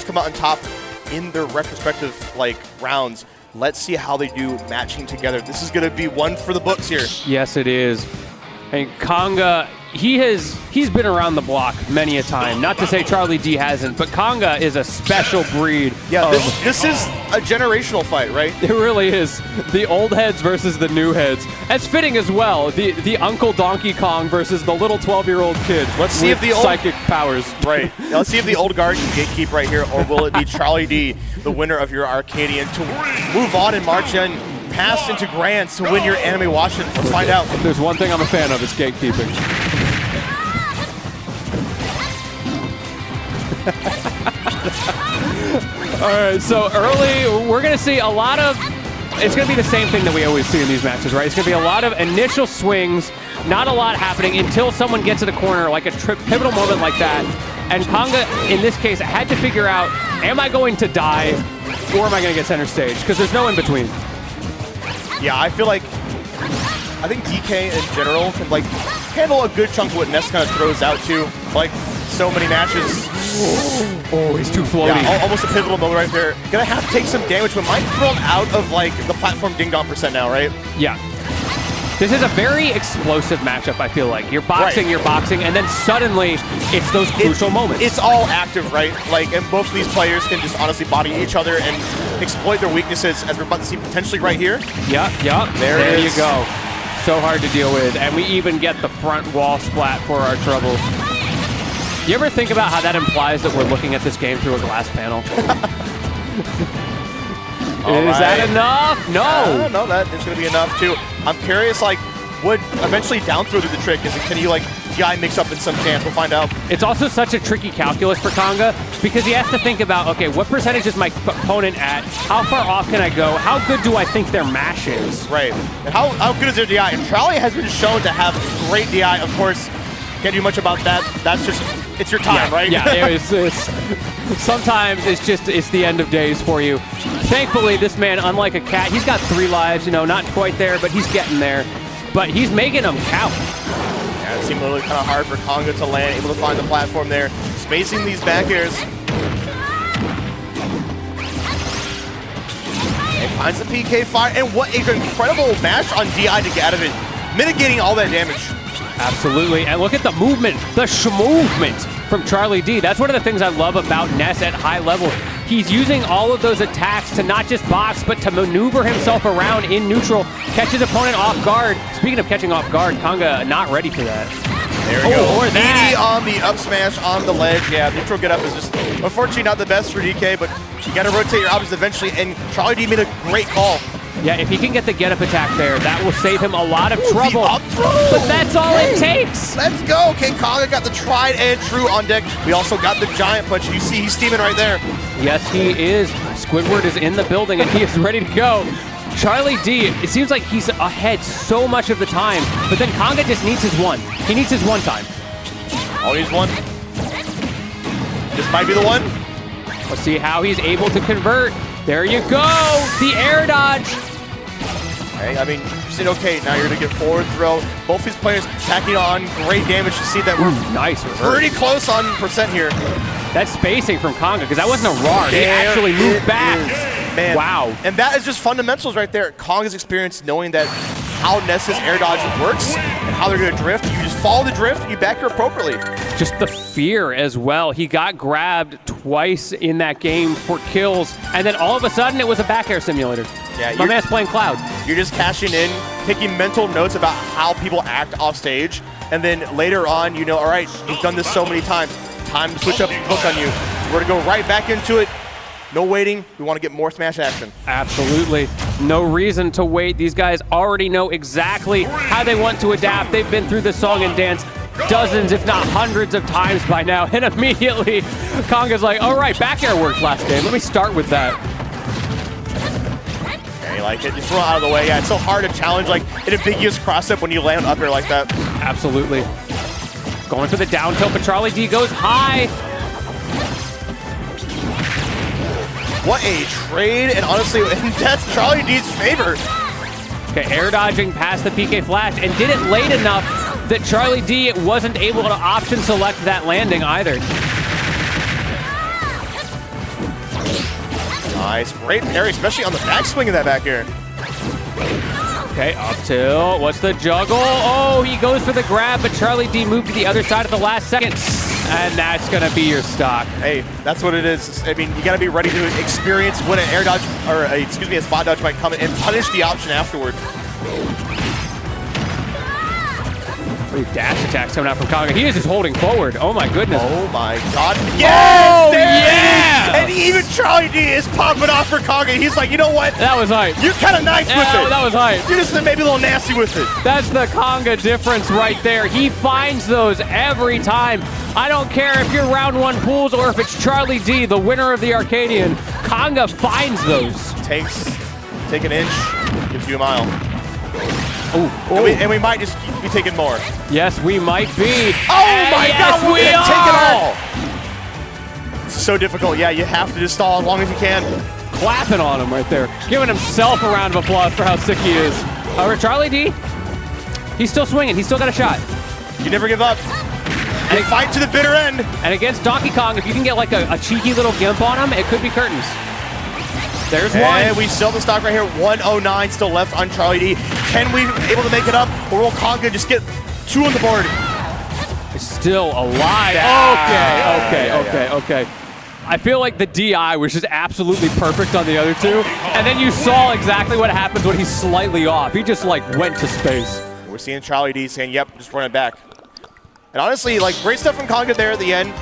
to come out on top in their respective rounds. Let's see how they do matching together. This is going to be one for the books here. Yes, it is. And Konga, he's been around the block many a time. Not to say Charlie D hasn't, but Konga is a special breed. Yeah, this is a generational fight, right? It really is. The old heads versus the new heads. That's fitting as well. The Uncle Donkey Kong versus the little 12-year-old kid. Let's see if the old psychic powers. Right. Now, let's see if the old guard can gatekeep right here, or will it be Charlie D, the winner of your Arcadian, to move on and march in past into Grands to win your Anime Watch-In? Let's find out. If there's one thing I'm a fan of, it's gatekeeping. All right, so early, we're going to see a lot of, it's going to be the same thing that we always see in these matches, right? It's going to be a lot of initial swings, not a lot happening until someone gets to the corner, like a pivotal moment like that. And Konga, in this case, had to figure out, am I going to die or am I going to get center stage? Because there's no in between. Yeah, I feel like, I think DK in general can handle a good chunk of what Ness kind of throws out to. So many matches. Oh, he's too floaty. Yeah, almost a pivotal moment right there. Gonna have to take some damage, but might throw him out of the platform ding dong % now, right? Yeah. This is a very explosive matchup, I feel like. You're boxing, and then suddenly it's those crucial moments. It's all active, right? And both of these players can just honestly body each other and exploit their weaknesses, as we're about to see potentially right here. Yep. There you go. So hard to deal with, and we even get the front wall splat for our trouble. You ever think about how that implies that we're looking at this game through a glass panel? Is that enough? No. No, that is going to be enough too. I'm curious, would eventually down throw do the trick? Can you DI mix up in some chance? We'll find out. It's also such a tricky calculus for Konga because he has to think about, okay, what percentage is my opponent at? How far off can I go? How good do I think their mash is? Right. And how good is their DI? And Charlie has been shown to have great DI. Of course, can't do much about that. That's just, it's your time, right? Yeah, it's sometimes it's the end of days for you. Thankfully, this man, unlike a cat, he's got 3 lives, not quite there, but he's getting there. But he's making them count. Yeah, it seemed a little kind of hard for Konga to land, able to find the platform there, spacing these back airs. And finds the PK fire, and what an incredible mash on DI to get out of it, mitigating all that damage. Absolutely, and look at the movement, the movement from Charlie D. That's one of the things I love about Ness at high level. He's using all of those attacks to not just box, but to maneuver himself around in neutral, catch his opponent off guard. Speaking of catching off guard, Konga not ready for that. There we go. Or that. On the up smash on the ledge. Yeah, neutral get up is just, unfortunately, not the best for DK, but you got to rotate your options eventually, and Charlie D made a great call. Yeah, if he can get the get-up attack there, that will save him a lot of trouble. But that's all it takes. Let's go. Okay, Konga got the tried and true on deck. We also got the giant punch. You see he's steaming right there. Yes, he is. Squidward is in the building, and he is ready to go. Charlie D, it seems like he's ahead so much of the time, but then Konga just needs his one. He needs his one time. All needs one. This might be the one. Let's see how he's able to convert. There you go, the air dodge. Okay, I mean, you said okay, now you're gonna get forward throw. Both these players tacking on great damage to see that we're nice pretty close on percent here. That spacing from Konga, because that wasn't a RAR. He actually moved back. Man. Wow. And that is just fundamentals right there. Konga's experience knowing that how Ness's air dodge works and how they're gonna drift. You just follow the drift, you back her appropriately. Just the fear as well. He got grabbed twice in that game for kills, and then all of a sudden it was a back air simulator. Yeah, my man's playing Cloud. You're just cashing in, taking mental notes about how people act off stage, and then later on, all right, we've done this so many times. Time to switch up the book on you. We're gonna go right back into it. No waiting. We want to get more smash action. Absolutely. No reason to wait. These guys already know exactly how they want to adapt. They've been through this song and dance dozens, if not hundreds of times by now. And immediately, Konga's like, all right, back air worked last game. Let me start with that. Yeah, you like it. Just throw it out of the way. Yeah, it's so hard to challenge an ambiguous cross-up when you land up air like that. Absolutely. Going for the down tilt, but Charlie D goes high. What a trade, and honestly, that's Charlie D's favor. Okay, air dodging past the PK flash, and did it late enough that Charlie D wasn't able to option select that landing either. Nice. Great parry, especially on the backswing of that back air. Okay, up tilt. What's the juggle? Oh, he goes for the grab, but Charlie D moved to the other side at the last second. And that's going to be your stock. Hey, that's what it is. I mean, you got to be ready to experience when an air dodge, or a spot dodge might come in and punish the option afterward. Dash attacks coming out from Konga. He is just holding forward. Oh my goodness. Oh my god. Yes! Oh, there yeah! it is! And even Charlie D is popping off for Konga. He's like, you know what? That was hype. You're kind of nice with it. That was hype. You're just maybe a little nasty with it. That's the Konga difference right there. He finds those every time. I don't care if you're round one pools or if it's Charlie D, the winner of the Arcadian. Konga finds those. Take an inch, gives you a mile. Ooh. And we might just be taking more. Yes, we might be. Oh my god, we're gonna take it all! It's so difficult. Yeah, you have to just stall as long as you can. Clapping on him right there. Giving himself a round of applause for how sick he is. However, Charlie D, he's still swinging. He's still got a shot. You never give up. You fight to the bitter end. And against Donkey Kong, if you can get like a cheeky little gimp on him, it could be curtains. There's one. And we still have the stock right here. 109 still left on Charlie D. Can we be able to make it up, or will Konga just get 2 on the board? It's still alive. Okay. I feel like the DI was just absolutely perfect on the other two, and then you saw exactly what happens when he's slightly off. He just like went to space. We're seeing Charlie D saying, "Yep, just run it back." And honestly, like great stuff from Konga there at the end.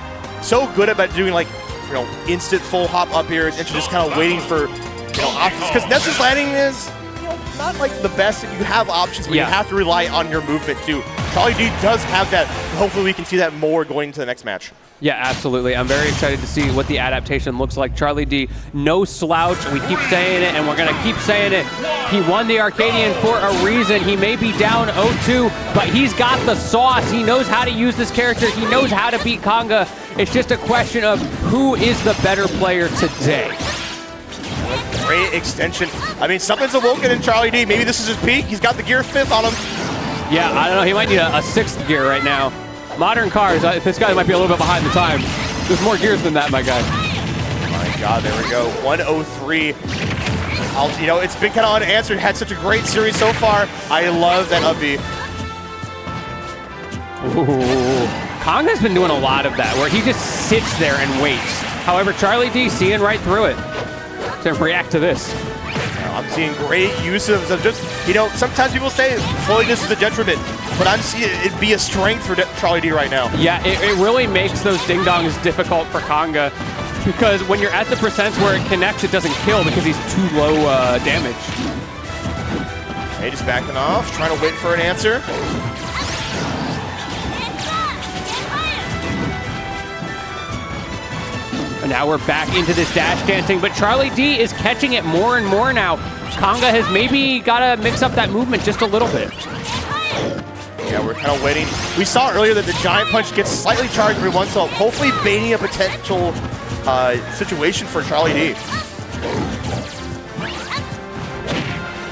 So good about doing like, you know, instant full hop up airs and just kind of waiting for, you know, options. Because Ness's landing is, you know, not like the best. You have options, but you have to rely on your movement too. Charlie D does have that. Hopefully we can see that more going into the next match. Yeah, absolutely. I'm very excited to see what the adaptation looks like. Charlie D, no slouch. We keep saying it, and we're going to keep saying it. He won the Arcadian for a reason. He may be down 0-2, but he's got the sauce. He knows how to use this character. He knows how to beat Konga. It's just a question of who is the better player today. Great extension. I mean, something's awoken in Charlie D. Maybe this is his peak. He's got the gear 5th on him. Yeah, I don't know. He might need a 6th gear right now. Modern cars, this guy might be a little bit behind the time. There's more gears than that, my guy. My God, there we go. 103. You know, it's been kind of unanswered. Had such a great series so far. I love that up B. Konga's been doing a lot of that, where he just sits there and waits. However, Charlie D seeing right through it to react to this. I'm seeing great use of just, you know, sometimes people say floatiness is a detriment, but I'm seeing it be a strength for Charlie D right now. Yeah, it really makes those ding-dongs difficult for Konga, because when you're at the percents where it connects, it doesn't kill because he's too low damage. Hey, just backing off, trying to wait for an answer. And now we're back into this dash dancing, but Charlie D is catching it more and more now. Konga has maybe got to mix up that movement just a little bit. Yeah, we're kind of waiting. We saw earlier that the giant punch gets slightly charged every once, so hopefully baiting a potential situation for Charlie D.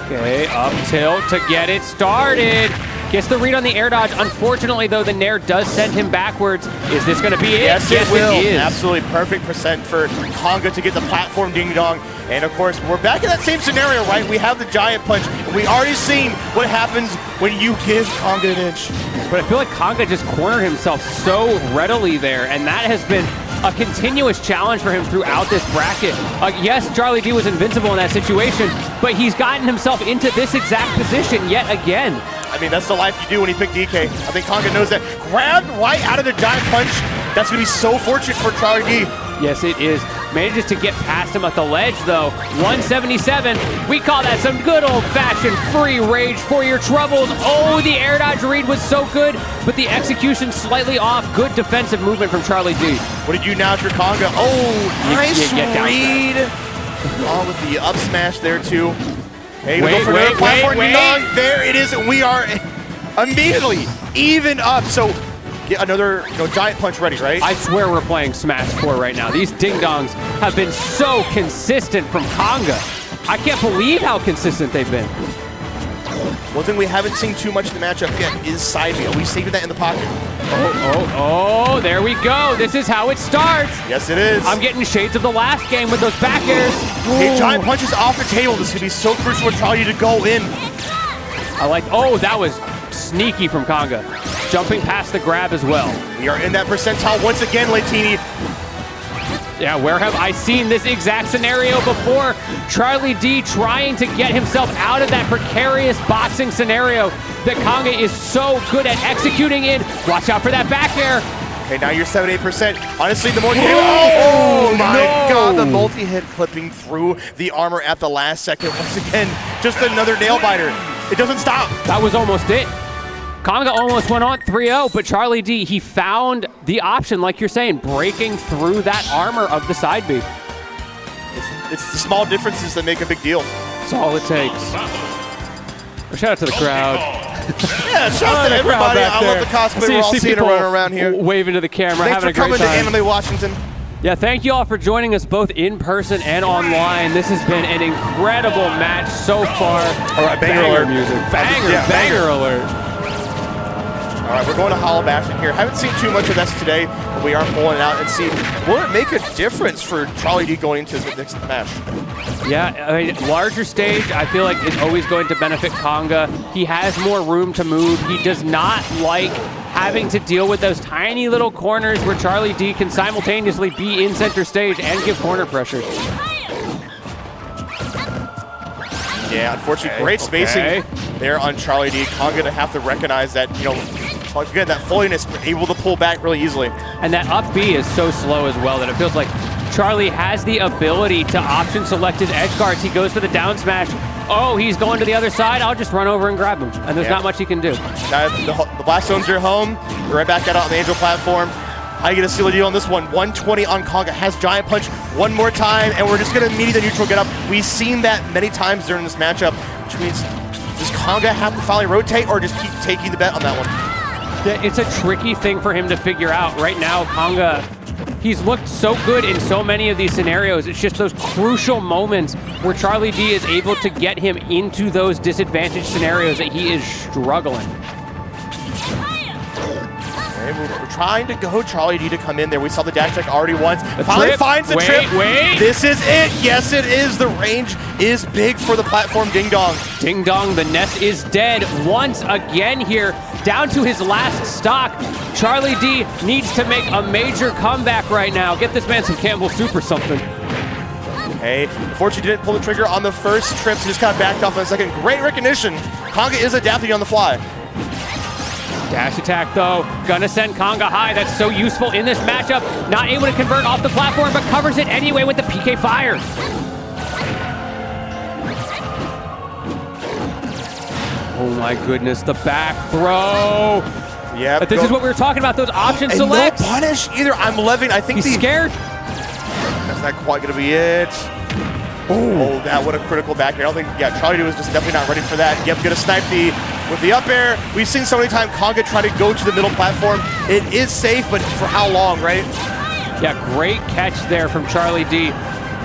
Okay, up tilt to get it started. Gets the read on the air dodge. Unfortunately, though, the nair does send him backwards. Is this going to be it? Yes, it will. It is. Absolutely perfect percent for Konga to get the platform ding-dong. And, of course, we're back in that same scenario, right? We have the giant punch, and we already seen what happens when you give Konga an inch. But I feel like Konga just cornered himself so readily there, and that has been a continuous challenge for him throughout this bracket. Yes, Charlie D was invincible in that situation, but he's gotten himself into this exact position yet again. I mean, that's the life you do when you pick DK. I think Konga knows that. Grabbed right out of the giant punch. That's going to be so fortunate for Charlie D. Yes, it is. Manages to get past him at the ledge, though. 177. We call that some good old-fashioned free rage for your troubles. Oh, the air dodge read was so good, but the execution slightly off. Good defensive movement from Charlie D. What did you now for Konga? Oh, nice read. Oh, with the up smash there, too. Hey, we go for another platform. There it is. We are immediately even up. So get another giant punch ready, right? I swear we're playing Smash 4 right now. These ding-dongs have been so consistent from Konga. I can't believe how consistent they've been. One thing we haven't seen too much in the matchup yet is side B. We saved that in the pocket. Oh, there we go. This is how it starts. Yes, it is. I'm getting shades of the last game with those back airs. Hey, giant punches off the table. This could be so crucial for Charlie to go in. I like, oh, that was sneaky from Konga. Jumping past the grab as well. We are in that percentile once again, Latini. Yeah, where have I seen this exact scenario before? Charlie D trying to get himself out of that precarious boxing scenario that Konga is so good at executing in. Watch out for that back air. Okay, now you're 78%. Honestly, the more you oh my God, the multi-hit clipping through the armor at the last second. Once again, just another nail biter. It doesn't stop. That was almost it. Konga almost went on 3-0, but Charlie D, he found the option, like you're saying, breaking through that armor of the side B. It's the small differences that make a big deal. That's all it takes. Shout out to the crowd. Yeah, shout out to everybody. I love the cosplay. We're all seeing it running around here. Waving to the camera, Thanks having for a great coming time. to Anime Washington. Yeah, thank you all for joining us both in person and online. This has been an incredible match so far. All right, banger alert. Music. Yeah, Banger alert. All right, we're going to Hollow Bastion here. Haven't seen too much of this today, but we are pulling it out and see, will it make a difference for Charlie D going into the next match? Yeah, I mean, larger stage, I feel like it's always going to benefit Konga. He has more room to move. He does not like having to deal with those tiny little corners where Charlie D can simultaneously be in center stage and give corner pressure. Yeah, unfortunately, great spacing there on Charlie D. Konga to have to recognize that, you know, again, that fulliness, able to pull back really easily. And that up B is so slow as well that it feels like Charlie has the ability to option select his edge guards. He goes for the down smash. Oh, he's going to the other side. I'll just run over and grab him. And there's not much he can do. Now, the Black Stones are home. We're right back out on the Angel platform. How do you get a seal a deal on this one? 120 on Konga, has Giant Punch one more time, and we're just going to meet the neutral get up. We've seen that many times during this matchup, which means does Konga have to finally rotate or just keep taking the bet on that one? Yeah, it's a tricky thing for him to figure out. Right now, Konga, he's looked so good in so many of these scenarios. It's just those crucial moments where Charlie D is able to get him into those disadvantaged scenarios that he is struggling. Okay, we're trying to go Charlie D to come in there. We saw the dash check already once. Finally finds the trip. Wait. This is it. Yes, it is. The range is big for the platform Ding Dong. Ding Dong, the Ness is dead once again here. Down to his last stock. Charlie D needs to make a major comeback right now. Get this man some Campbell Soup or something. Hey, unfortunately didn't pull the trigger on the first trip, so just kind of backed off on the second. Great recognition. Konga is adapting on the fly. Dash attack though, gonna send Konga high. That's so useful in this matchup. Not able to convert off the platform, but covers it anyway with the PK fire. Oh my goodness, the back throw. Yeah, But this is what we were talking about, those option selects. No punish either. I'm loving. I think he's scared. That's not quite gonna be it. Oh, that what a critical back air. I don't think, yeah, Charlie D was just definitely not ready for that. Yep, gonna snipe the with the up air. We've seen so many times Konga try to go to the middle platform. It is safe, but for how long, right? Yeah, great catch there from Charlie D.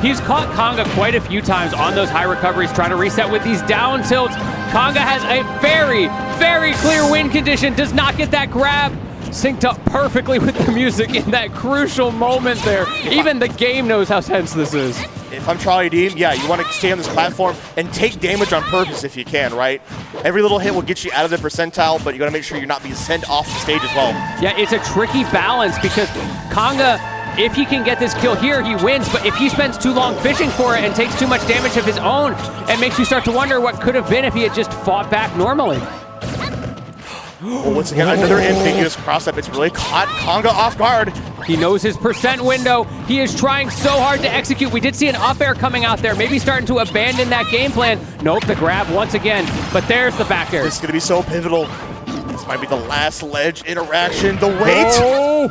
He's caught Konga quite a few times on those high recoveries, trying to reset with these down tilts. Konga has a very, very clear win condition, does not get that grab. Synced up perfectly with the music in that crucial moment there. Even the game knows how tense this is. If I'm Charlie D, yeah, you want to stay on this platform and take damage on purpose if you can, right? Every little hit will get you out of the percentile, but you got to make sure you're not being sent off the stage as well. Yeah, it's a tricky balance because Konga, if he can get this kill here, he wins, but if he spends too long fishing for it and takes too much damage of his own, it makes you start to wonder what could have been if he had just fought back normally. Well, once again, another ambiguous cross-up. It's really caught Konga off guard. He knows his percent window. He is trying so hard to execute. We did see an up air coming out there, maybe starting to abandon that game plan. Nope, the grab once again, but there's the back air. This is going to be so pivotal. This might be the last ledge interaction. The weight. Oh,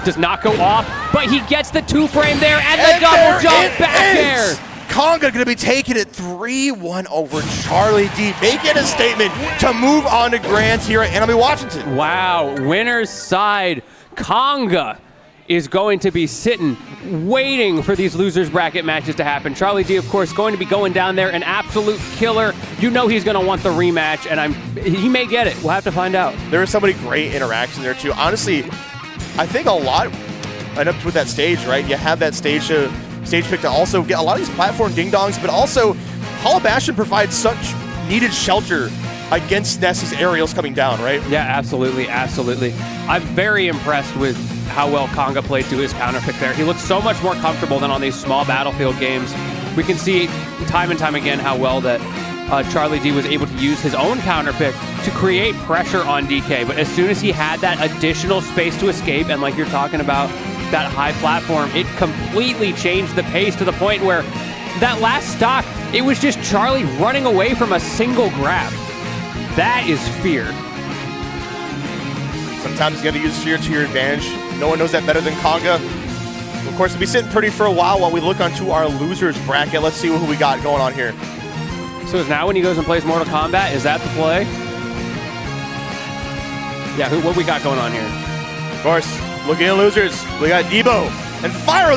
does not go off, but he gets the two frame there and the double jump back air. Konga going to be taking it 3-1 over Charlie D, making a statement to move on to Grands here at Anime Washington. Wow, winner's side, Konga is going to be sitting, waiting for these losers bracket matches to happen. Charlie D, of course, going to be going down there, an absolute killer. You know he's going to want the rematch, and he may get it. We'll have to find out. There was so many great interactions there, too. Honestly, I think a lot end up with that stage, right? You have that stage pick to also get a lot of these platform ding-dongs, but also Hollow Bastion provides such needed shelter against Ness's aerials coming down, right? Yeah, absolutely, absolutely. I'm very impressed with how well Konga played to his counter pick there. He looks so much more comfortable than on these small battlefield games. We can see time and time again how well that Charlie D was able to use his own counter pick to create pressure on DK. But as soon as he had that additional space to escape, and like you're talking about, that high platform, it completely changed the pace to the point where that last stock, it was just Charlie running away from a single grab. That is fear. Sometimes you got to use fear to your advantage. No one knows that better than Konga. Of course, we'll be sitting pretty for a while we look onto our losers bracket. Let's see who we got going on here. So is now when he goes and plays Mortal Kombat, is that the play? Yeah, what we got going on here? Of course, looking at losers, we got Debo and Fire